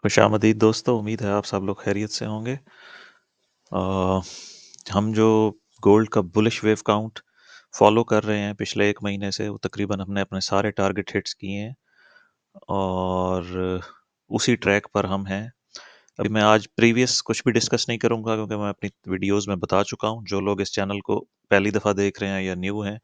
खुशामदीद दोस्तों, उम्मीद है आप सब लोग खैरियत से होंगे। अ, हम जो गोल्ड का बुलिश वेव काउंट फॉलो कर रहे हैं पिछले 1 महीने से, वो तकरीबन हमने अपने सारे टारगेट हिट्स किए हैं और उसी ट्रैक पर हम हैं। अभी मैं आज प्रीवियस कुछ भी डिस्कस नहीं करूँगा क्योंकि मैं अपनी वीडियोज़ में बता चुका हूँ। जो लोग इस चैनल को पहली दफ़ा देख रहे हैं या न्यू हैं,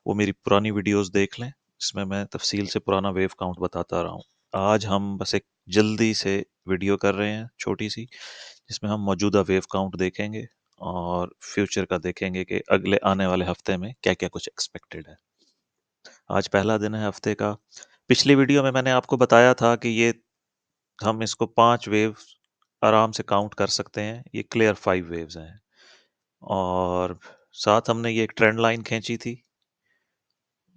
वो मेरी पुरानी वीडियोज़ देख लें। इसमें मैं तफ़सील से पुराना वेव काउंट बताता रहा हूँ। आज हम बस एक जल्दी से वीडियो कर रहे हैं, छोटी-सी, जिसमें हम मौजूदा वेव काउंट देखेंगे और फ्यूचर का देखेंगे कि अगले आने वाले हफ्ते में क्या-क्या कुछ एक्सपेक्टेड है। आज पहला दिन है हफ्ते का। पिछली वीडियो में मैंने आपको बताया था कि ये हम इसको 5 वेव्स आराम से काउंट कर सकते हैं। ये क्लियर 5 वेव्स हैं और साथ हमने ये एक ट्रेंड लाइन खींची थी।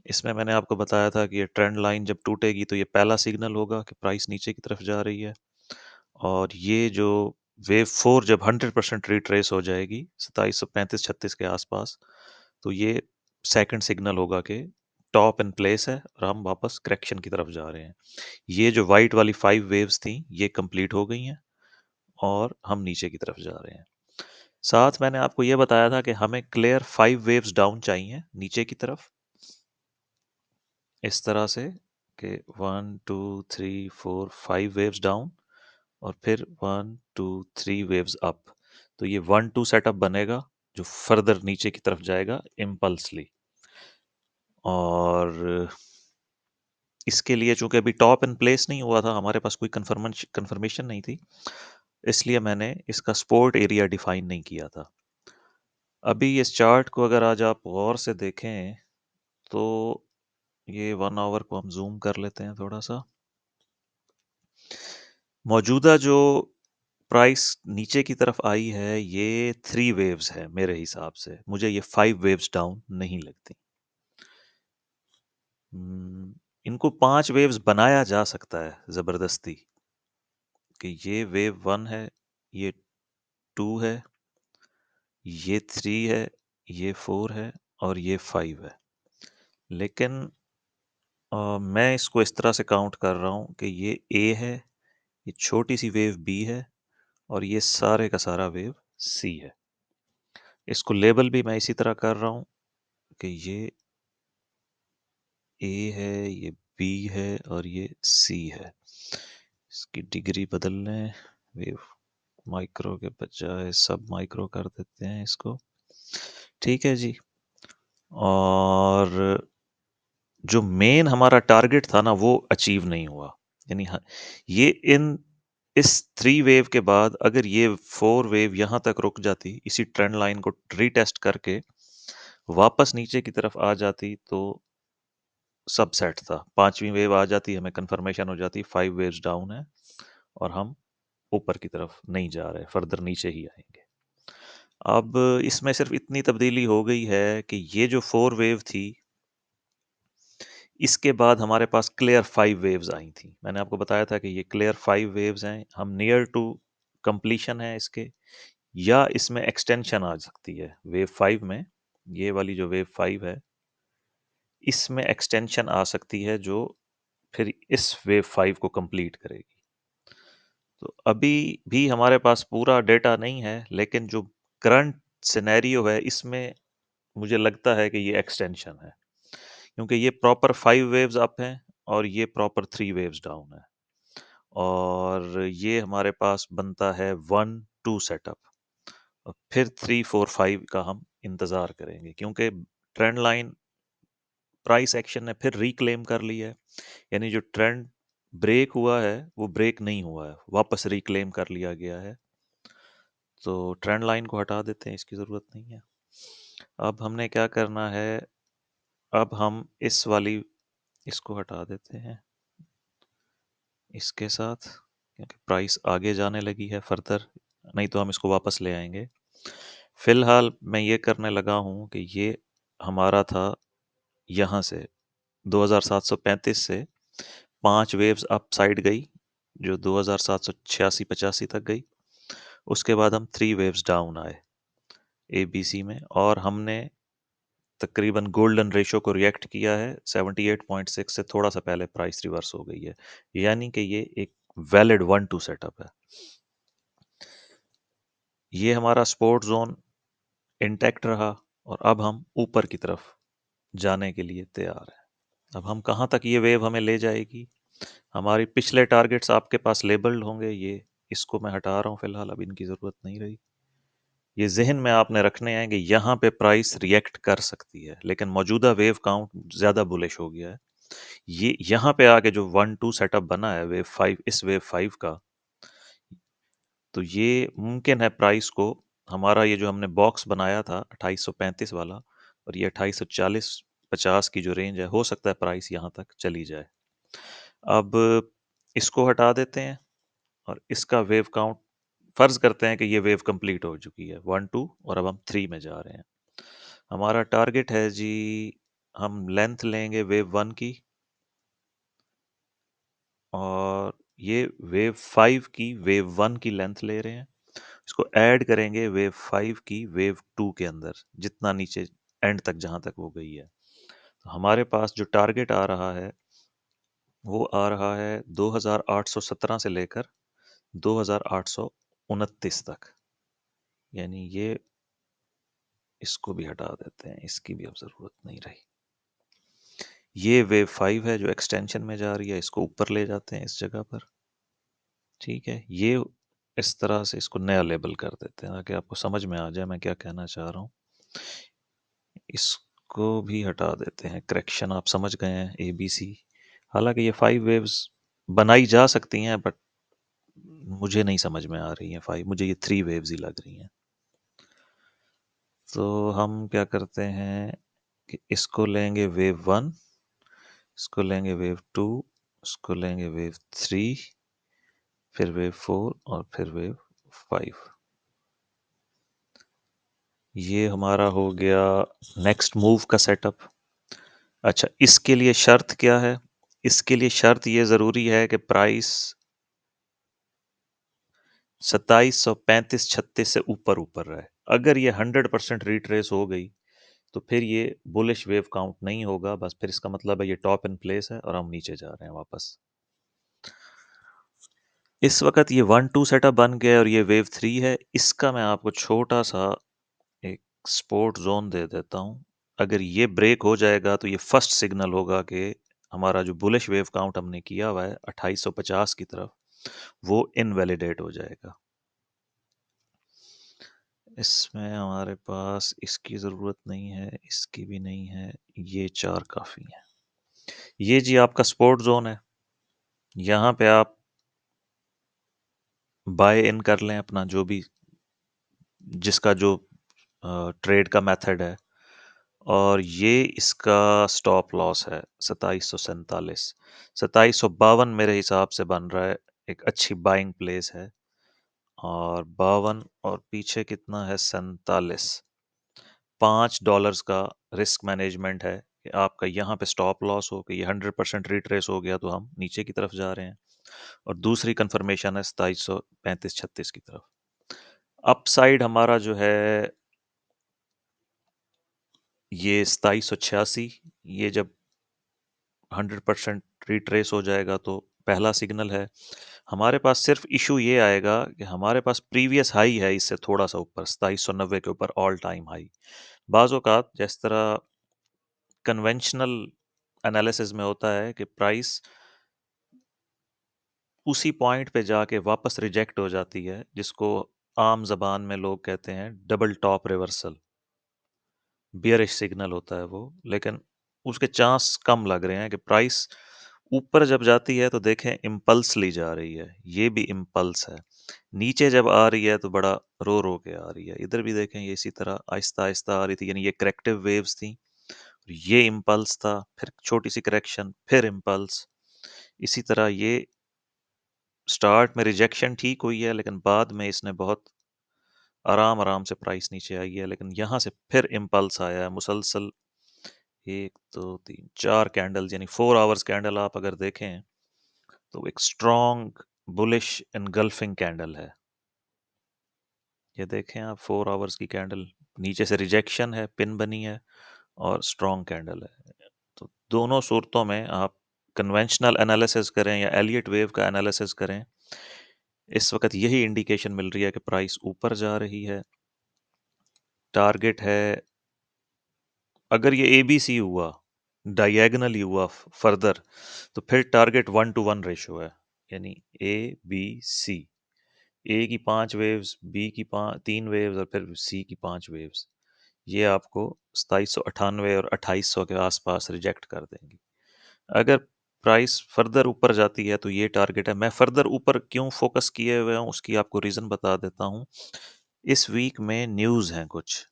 इसमें मैंने आपको बताया था कि ये ट्रेंड लाइन जब टूटेगी तो ये पहला सिग्नल होगा कि प्राइस नीचे की तरफ जा रही है और ये जो वेव 4 जब 100% रिट्रेस हो जाएगी 2735-36 के आसपास, तो ये सेकंड सिग्नल होगा कि टॉप इन प्लेस है और हम वापस करेक्शन की तरफ जा रहे हैं। ये जो वाइट वाली 5 वेव्स थी, ये कंप्लीट हो गई हैं और हम नीचे की तरफ जा रहे हैं। साथ मैंने आपको ये बताया था कि हमें क्लियर 5 वेव्स डाउन चाहिए नीचे की तरफ, इस तरह से कि 1, 2, 3, 4, 5 वेव्स डाउन और फिर 1, 2, 3 वेव्स अप। तो ये 1-2 सेटअप बनेगा जो फर्दर नीचे की तरफ जाएगा इम्पल्सली। और इसके लिए चूंकि अभी टॉप इन प्लेस नहीं हुआ था, हमारे पास कोई कंफर्मेशन नहीं थी, इसलिए मैंने इसका सपोर्ट एरिया डिफाइन नहीं किया था। अभी इस चार्ट को अगर आज आप गौर से देखें तो ये 1 आवर को हम जूम कर लेते हैं थोड़ा सा। मौजूदा जो प्राइस नीचे की तरफ आई है, ये 3 वेव्स है मेरे हिसाब से। मुझे ये 5 वेव्स डाउन नहीं लगती। इनको 5 वेव्स बनाया जा सकता है ज़बरदस्ती, कि ये वेव 1 है, ये 2 है, ये 3 है, ये 4 है और ये 5 है। लेकिन मैं इसको इस तरह से काउंट कर रहा हूँ कि ये ए है, ये छोटी-सी वेव बी है और ये सारे का सारा वेव सी है। इसको लेबल भी मैं इसी तरह कर रहा हूँ कि ये ए है, ये बी है और ये सी है। इसकी डिग्री बदल लें, वेव माइक्रो के बजाय सब माइक्रो कर देते हैं इसको। ठीक है जी। और जो मेन हमारा टारगेट था ना, वो अचीव नहीं हुआ। यानी ये इस 3 वेव के बाद अगर ये 4 वेव यहाँ तक रुक जाती, इसी ट्रेंड लाइन को रीटेस्ट करके वापस नीचे की तरफ आ जाती, तो सब सेट था। 5वीं वेव आ जाती, हमें कंफर्मेशन हो जाती 5 वेव्स डाउन है और हम ऊपर की तरफ नहीं जा रहे, फर्दर नीचे ही आएँगे। अब इसमें सिर्फ़ इतनी तब्दीली हो गई है कि ये जो 4 वेव थी, इसके बाद हमारे पास क्लियर 5 वेव्स आई थी। मैंने आपको बताया था कि ये क्लियर 5 वेव्स हैं, हम नियर टू कंप्लीशन है इसके, या इसमें एक्सटेंशन आ सकती है। वेव 5 में, ये वाली जो वेव 5 है, इसमें एक्सटेंशन आ सकती है जो फिर इस वेव 5 को कंप्लीट करेगी। तो अभी भी हमारे पास पूरा डेटा नहीं है, लेकिन जो करंट सिनेरियो है, इसमें मुझे लगता है कि ये एक्सटेंशन है। क्योंकि ये प्रॉपर 5 वेव्स अप हैं और ये प्रॉपर 3 वेव्स डाउन है। और ये हमारे पास बनता है 1-2 सेटअप और फिर 3-4-5 का हम इंतज़ार करेंगे, क्योंकि ट्रेंड लाइन प्राइस एक्शन ने फिर रिक्लेम कर लिया है। यानी जो ट्रेंड ब्रेक हुआ है, वो ब्रेक नहीं हुआ है, वापस रिक्लेम कर लिया गया है। तो ट्रेंड लाइन को हटा देते हैं, इसकी ज़रूरत नहीं है। अब हमने क्या करना है, अब हम इस वाली इसको हटा देते हैं इसके साथ, क्योंकि प्राइस आगे जाने लगी है फर्दर, नहीं तो हम इसको वापस ले आएँगे। फ़िलहाल मैं ये करने लगा हूँ कि ये हमारा था यहाँ से 2735 से 5 वेव्स अप साइड गई, जो 2786-85 तक गई। उसके बाद हम 3 वेव्स डाउन आए, एबीसी में, और हमने तकरीबन गोल्डन रेशियो को रिएक्ट किया है। 78.6 से थोड़ा सा पहले प्राइस रिवर्स हो गई है, यानी कि ये एक वैलिड 1-2 सेटअप है। ये हमारा सपोर्ट ज़ोन इंटैक्ट रहा और अब हम ऊपर की तरफ जाने के लिए तैयार हैं। अब हम कहाँ तक ये वेव हमें ले जाएगी? हमारी पिछले टारगेट्स आपके पास लेबल्ड होंगे, ये इसको मैं हटा रहा हूँ फ़िलहाल, अब इनकी ज़रूरत नहीं रही। ये ज़हन में आपने रखने हैं कि यहाँ पे प्राइस रिएक्ट कर सकती है, लेकिन मौजूदा वेव काउंट ज़्यादा बुलिश हो गया है। ये यहाँ पे आके जो 1-2 सेटअप बना है वेव 5, इस वेव 5 का, तो ये मुमकिन है प्राइस को, हमारा ये जो हमने बॉक्स बनाया था 2835 वाला और ये 2840-50 की जो रेंज है, हो सकता है प्राइस यहाँ तक चली जाए। अब इसको हटा देते हैं और इसका वेव काउंट फ़र्ज़ करते हैं कि ये वेव कंप्लीट हो चुकी है 1-2 और अब हम 3 में जा रहे हैं। हमारा टारगेट है जी, हम लेंथ लेंगे वेव 1 की और ये वेव 5 की वेव 1 की लेंथ ले रहे हैं। इसको ऐड करेंगे वेव 5 की वेव 2 के अंदर, जितना नीचे एंड तक जहाँ तक वो गई है। तो हमारे पास जो टारगेट आ रहा है, वो आ रहा है 2817 से लेकर 2829 तक। यानी ये, इसको भी हटा देते हैं, इसकी भी अब ज़रूरत नहीं रही। ये वेव 5 है जो एक्सटेंशन में जा रही है, इसको ऊपर ले जाते हैं इस जगह पर। ठीक है, ये इस तरह से इसको नया लेबल कर देते हैं ताकि आपको समझ में आ जाए मैं क्या कहना चाह रहा हूँ। इसको भी हटा देते हैं, करेक्शन आप समझ गए हैं, ABC। हालांकि ये 5 वेव्स बनाई जा सकती हैं, बट मुझे नहीं समझ में आ रही हैं 5, मुझे ये 3 वेव्स ही लग रही हैं। तो हम क्या करते हैं कि इसको लेंगे वेव 1, इसको लेंगे वेव 2, इसको लेंगे वेव 3, फिर वेव 4 और फिर वेव 5। ये हमारा हो गया नेक्स्ट मूव का सेटअप। अच्छा, इसके लिए शर्त क्या है? इसके लिए शर्त ये ज़रूरी है कि प्राइस 2735-36 से ऊपर रहे। अगर ये 100% रिट्रेस हो गई, तो फिर ये बुलिश वेव काउंट नहीं होगा, बस फिर इसका मतलब है ये टॉप इन प्लेस है और हम नीचे जा रहे हैं वापस। इस वक़्त ये 1-2 सेटअप बन गया है और ये वेव 3 है। इसका मैं आपको छोटा-सा एक सपोर्ट ज़ोन दे देता हूँ। अगर ये ब्रेक हो जाएगा तो ये फर्स्ट सिग्नल होगा कि हमारा जो बुलिश वेव काउंट हमने किया हुआ है 2850 की तरफ, वो इनवैलिडेट हो जाएगा। इसमें हमारे पास इसकी ज़रूरत नहीं है, इसकी भी नहीं है, ये 4 काफ़ी हैं। ये जी आपका सपोर्ट ज़ोन है। यहाँ पे आप बाय इन कर लें अपना जो भी, जिसका जो ट्रेड का मेथड है, और ये इसका स्टॉप लॉस है 2747। 2752 मेरे हिसाब से बन रहा है, एक अच्छी बाइंग प्लेस है। और 52 और पीछे कितना है, 47, $5 का रिस्क मैनेजमेंट है कि आपका यहाँ पे स्टॉप लॉस हो कि ये 100% रिट्रेस हो गया तो हम नीचे की तरफ जा रहे हैं, और दूसरी कंफर्मेशन है 2735-36 की तरफ। अपसाइड हमारा जो है ये 2786, ये जब 100% रिट्रेस हो जाएगा तो पहला सिग्नल है। हमारे पास सिर्फ इशू ये आएगा कि हमारे पास प्रीवियस हाई है इससे थोड़ा सा ऊपर, 2790 के ऊपर ऑल टाइम हाई। बाज़ औक़ात जिस तरह कन्वेंशनल एनालिसिस में होता है कि प्राइस उसी पॉइंट पे जाके वापस रिजेक्ट हो जाती है, जिसको आम ज़बान में लोग कहते हैं double top reversal. Bearish signal होता है वो, लेकिन उसके चांस कम लग रहे हैं कि प्राइस ऊपर जब जाती है तो देखें इम्पल्स ली जा रही है, ये भी इम्पल्स है। नीचे जब आ रही है तो बड़ा रो के आ रही है। इधर भी देखें ये इसी तरह आहिस्ता-आहिस्ता आ रही थी, यानी ये करेक्टिव वेव्स थी। ये इम्पल्स था, फिर छोटी-सी करेक्शन, फिर इम्पल्स। इसी तरह ये स्टार्ट में रिजेक्शन ठीक हुई है, लेकिन बाद में इसने बहुत आराम-आराम से प्राइस नीचे आई है, लेकिन यहाँ से फिर इम्पल्स आया है मुसलसल। 1, 2, 3, 4 कैंडल्स, यानी 4 आवर्स कैंडल आप अगर देखें, तो एक स्ट्रॉन्ग बुलिश एनगल्फिंग कैंडल है। ये देखें आप 4 आवर्स की कैंडल, नीचे से रिजेक्शन है, पिन बनी है और स्ट्रॉन्ग कैंडल है। तो दोनों सूरतों में आप कन्वेंशनल एनालिसिस करें या एलियट वेव का एनालिसिस करें, इस वक़्त यही इंडिकेशन मिल रही है कि प्राइस ऊपर जा रही है। टारगेट है, अगर ये एबीसी हुआ, डायगोनली हुआ फर्दर, तो फिर टारगेट 1 to 1 रेशियो है, यानी ए बी सी, ए की 5 वेव्स, बी की 3 वेव्स और फिर सी की 5 वेव्स, ये आपको 2798 और 2800 के आसपास रिजेक्ट कर देंगी। अगर प्राइस फर्दर ऊपर जाती है तो ये टारगेट है। मैं फर्दर ऊपर क्यों फोकस किए हुए हूँ उसकी आपको रीज़न बता देता हूँ। इस वीक में न्यूज़ हैं कुछ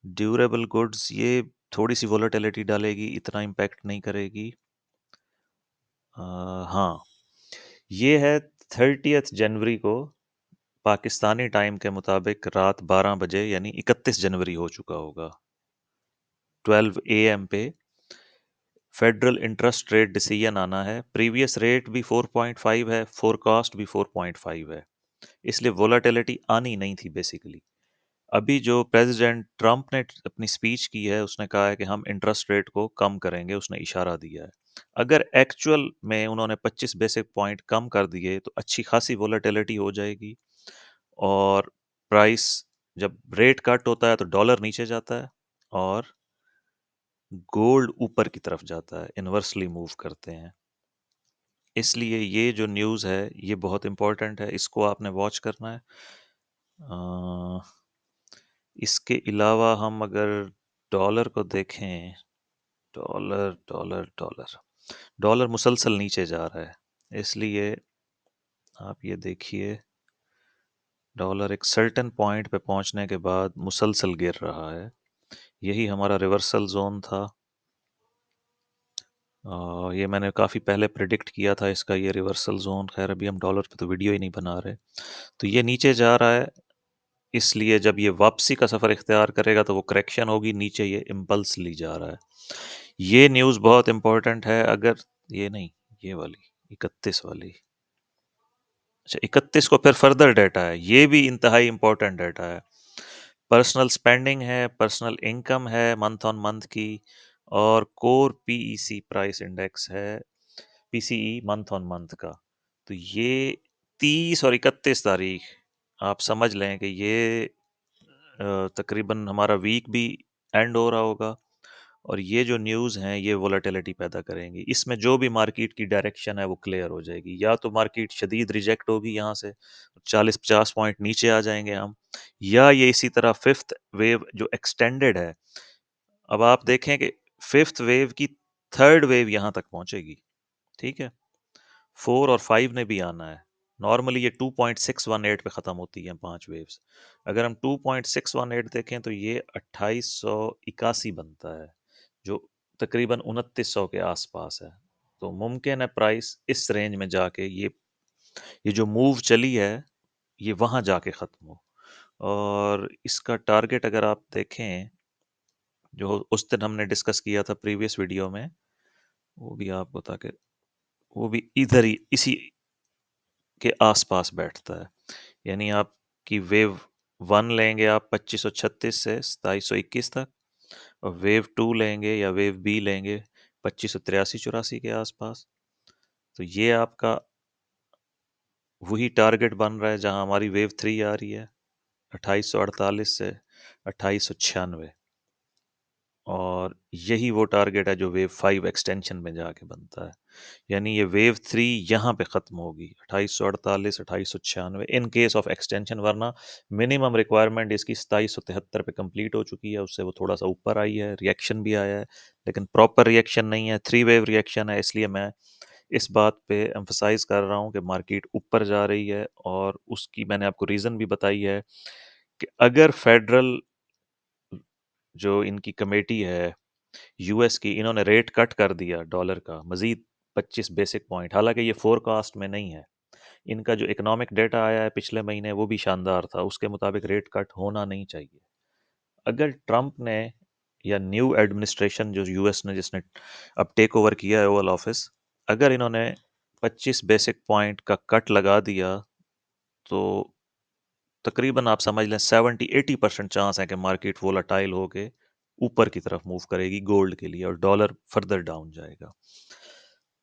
ड्यूरेबल गुड्स, ये थोड़ी सी वोलेटिलिटी डालेगी, इतना इम्पैक्ट नहीं करेगी। हाँ, ये है 30 जनवरी को पाकिस्तानी टाइम के मुताबिक रात 12 बजे, यानी 31 जनवरी हो चुका होगा, 12 AM पे फेडरल इंटरेस्ट रेट डिसीजन आना है। प्रीवियस रेट भी 4.5 है, फोरकास्ट भी 4.5 है, इसलिए वोलाटिलिटी आनी नहीं थी बेसिकली। अभी जो प्रेसिडेंट ट्रंप ने अपनी स्पीच की है, उसने कहा है कि हम इंटरेस्ट रेट को कम करेंगे, उसने इशारा दिया है। अगर एक्चुअल में उन्होंने 25 बेसिक पॉइंट कम कर दिए तो अच्छी खासी वोलेटिलिटी हो जाएगी, और प्राइस, जब रेट कट होता है तो डॉलर नीचे जाता है और गोल्ड ऊपर की तरफ जाता है, इन्वर्सली मूव करते हैं। इसलिए ये जो न्यूज़ है ये बहुत इंपॉर्टेंट है, इसको आपने वॉच करना है। अ, इसके अलावा हम अगर डॉलर को देखें, डॉलर डॉलर डॉलर डॉलर मुसलसल नीचे जा रहा है, इसलिए आप ये देखिए, डॉलर एक सर्टेन पॉइंट पे पहुंचने के बाद मुसलसल गिर रहा है। यही हमारा रिवर्सल जोन था। ये मैंने काफ़ी पहले प्रिडिक्ट किया था इसका, ये रिवर्सल जोन। खैर अभी हम डॉलर पे तो वीडियो ही नहीं बना रहे। तो ये नीचे जा रहा है, इसलिए जब ये वापसी का सफ़र इख्तियार करेगा तो वो करेक्शन होगी, नीचे ये इम्पल्सली जा रहा है। ये न्यूज़ बहुत इंपॉर्टेंट है। अगर ये नहीं, ये वाली 31 वाली, अच्छा 31 को फिर फर्दर डाटा है, ये भी इंतहाई इंपॉर्टेंट डाटा है। पर्सनल स्पेंडिंग है, पर्सनल इनकम है मंथ ऑन मंथ की, और कोर पीईसी प्राइस इंडेक्स है, पीसीई मंथ ऑन मंथ का। तो ये 30 और 31 तारीख आप समझ लें कि ये तकरीबन हमारा वीक भी एंड हो रहा होगा, और ये जो न्यूज़ हैं ये वोलेटिलिटी पैदा करेंगी। इसमें जो भी मार्केट की डायरेक्शन है वो क्लियर हो जाएगी। या तो मार्केट शदीद रिजेक्ट होगी यहाँ से, 40-50 पॉइंट नीचे आ जाएंगे हम, या ये इसी तरह फिफ्थ वेव जो एक्सटेंडेड है, अब आप देखें कि फिफ्थ वेव की थर्ड वेव यहाँ तक पहुँचेगी। ठीक है, 4 और 5 ने भी आना है। नॉर्मली ये 2.618 पे ख़त्म होती हैं 5 वेव्स। अगर हम 2.618 देखें तो ये 2881 बनता है, जो तकरीबन 2900 के आसपास है। तो मुमकिन है प्राइस इस रेंज में जाके ये जो मूव चली है ये वहाँ जाके ख़त्म हो। और इसका टारगेट अगर आप देखें, जो उस दिन हमने डिस्कस किया था प्रीवियस वीडियो में, वो भी आपको, ताकि वो भी इधर ही इसी के आसपास बैठता है। यानी आपकी वेव 1 लेंगे आप 2536 से 2721 तक, और वेव 2 लेंगे या वेव बी लेंगे 2583-84 के आसपास। तो ये आपका वही टारगेट बन रहा है जहां हमारी वेव 3 आ रही है, 2848 से 2896, और यही वो टारगेट है जो वेव 5 एक्सटेंशन में जाके बनता है। यानी ये वेव 3 यहाँ पे ख़त्म होगी 2848 2896 इन केस ऑफ एक्सटेंशन, वरना मिनिमम रिक्वायरमेंट इसकी 2773 पे कंप्लीट हो चुकी है। उससे वो थोड़ा सा ऊपर आई है, रिएक्शन भी आया है, लेकिन प्रॉपर रिएक्शन नहीं है, 3 वेव रिएक्शन है। इसलिए मैं इस बात पे एम्फसाइज कर रहा हूँ कि मार्केट ऊपर जा रही है, और उसकी मैंने आपको रीज़न भी बताई है कि अगर फेडरल जो इनकी कमेटी है यूएस की, इन्होंने रेट कट कर दिया डॉलर का मजीद 25 बेसिक पॉइंट, हालांकि ये फोरकास्ट में नहीं है। इनका जो इकोनॉमिक डेटा आया है पिछले महीने वो भी शानदार था, उसके मुताबिक रेट कट होना नहीं चाहिए। अगर ट्रंप ने या न्यू एडमिनिस्ट्रेशन जो यूएस ने, जिसने अब टेक ओवर किया है ओवल ऑफिस, अगर इन्होंने 25 बेसिक पॉइंट का कट लगा दिया तो तकरीबन आप समझ लें 70-80% चांस है कि मार्केट वोलाटाइल होके ऊपर की तरफ मूव करेगी गोल्ड के लिए, और डॉलर फर्दर डाउन जाएगा।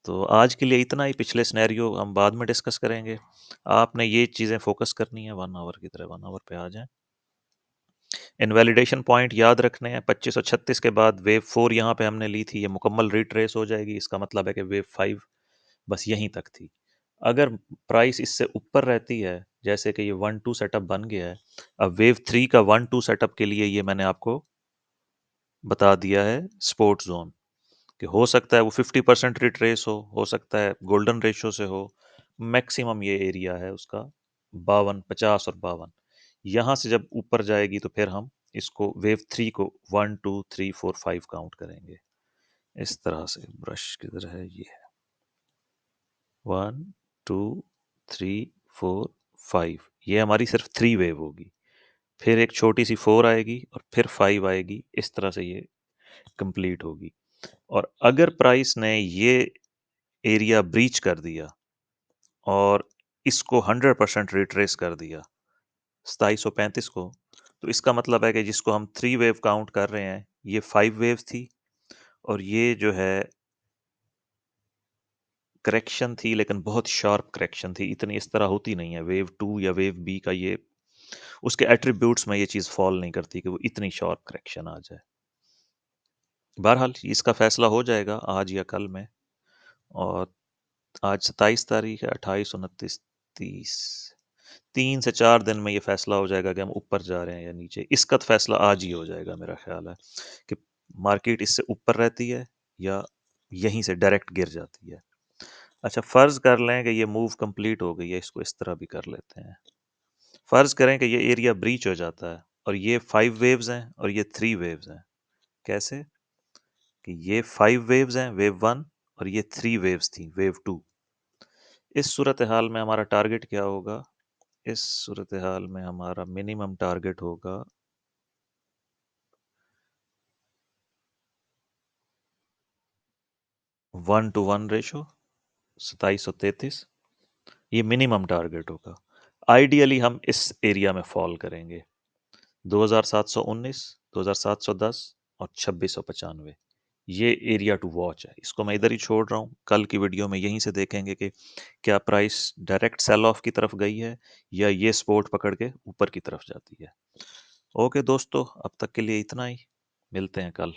तो आज के लिए इतना ही, पिछले सिनेरियो हम बाद में डिस्कस करेंगे। आपने ये चीज़ें फ़ोकस करनी है 1 आवर की तरह, 1 आवर पे आ जाएँ। इनवैलिडेशन पॉइंट याद रखने हैं, 2536 के बाद वेव 4 यहाँ पे हमने ली थी, ये मुकम्मल रिट्रेस हो जाएगी, इसका मतलब है कि वेव 5 बस यहीं तक थी। अगर प्राइस इससे ऊपर रहती है, जैसे कि ये 1-2 सेटअप बन गया है, अब वेव 3 का 1-2 सेटअप के लिए ये मैंने आपको बता दिया है सपोर्ट ज़ोन, कि हो सकता है वो 50% रिट्रेस हो सकता है गोल्डन रेशियो से हो, मैक्सिमम ये एरिया है उसका 52, 50 और 52। यहाँ से जब ऊपर जाएगी तो फिर हम इसको वेव 3 को 1, 2, 3, 4, 5 काउंट करेंगे। इस तरह से ब्रश किधर है, ये है 1, 2, 3, 4, 5, ये हमारी सिर्फ 3 वेव होगी। फिर एक छोटी सी 4 आएगी और फिर 5 आएगी, इस तरह से ये कंप्लीट होगी। और अगर प्राइस ने ये एरिया ब्रीच कर दिया और इसको 100% रिट्रेस कर दिया 2735 को, तो इसका मतलब है कि जिसको हम 3 वेव काउंट कर रहे हैं, ये 5 वेव्स थी और ये जो है करेक्शन थी, लेकिन बहुत शार्प करेक्शन थी, इतनी इस तरह होती नहीं है। वेव 2 या वेव बी का ये उसके एट्रीब्यूट्स में ये चीज़ फॉल नहीं करती कि वो इतनी शार्प करेक्शन आ जाए। बहरहाल इसका फैसला हो जाएगा आज या कल में। और आज 27 तारीख है, 28, 29, 30, 3 से 4 दिन में ये फैसला हो जाएगा कि हम ऊपर जा रहे हैं या नीचे। इसका तो फैसला आज ही हो जाएगा, मेरा ख्याल है कि मार्केट इससे ऊपर रहती है या यहीं से डायरेक्ट गिर जाती है। अच्छा, फ़र्ज़ कर लें कि ये मूव कंप्लीट हो गई है, इसको इस तरह भी कर लेते हैं। फ़र्ज़ करें कि ये एरिया ब्रीच हो जाता है और ये 5 वेव्स हैं और ये 3 वेव्स हैं। कैसे? कि ये 5 वेव्स हैं, वेव 1, और ये 3 वेव्स थी, वेव 2। इस सूरत हाल में हमारा टारगेट क्या होगा? इस सूरत हाल में हमारा मिनिमम टारगेट होगा 1 to 1 रेशो 2733, ये मिनिमम टारगेट होगा। आइडियली हम इस एरिया में फॉल करेंगे 2719, 2710 और 2695। ये एरिया टू वॉच है। इसको मैं इधर ही छोड़ रहा हूँ। कल की वीडियो में यहीं से देखेंगे कि क्या प्राइस डायरेक्ट सेल ऑफ की तरफ गई है या ये सपोर्ट पकड़ के ऊपर की तरफ जाती है। ओके दोस्तों, अब तक के लिए इतना ही। मिलते हैं कल।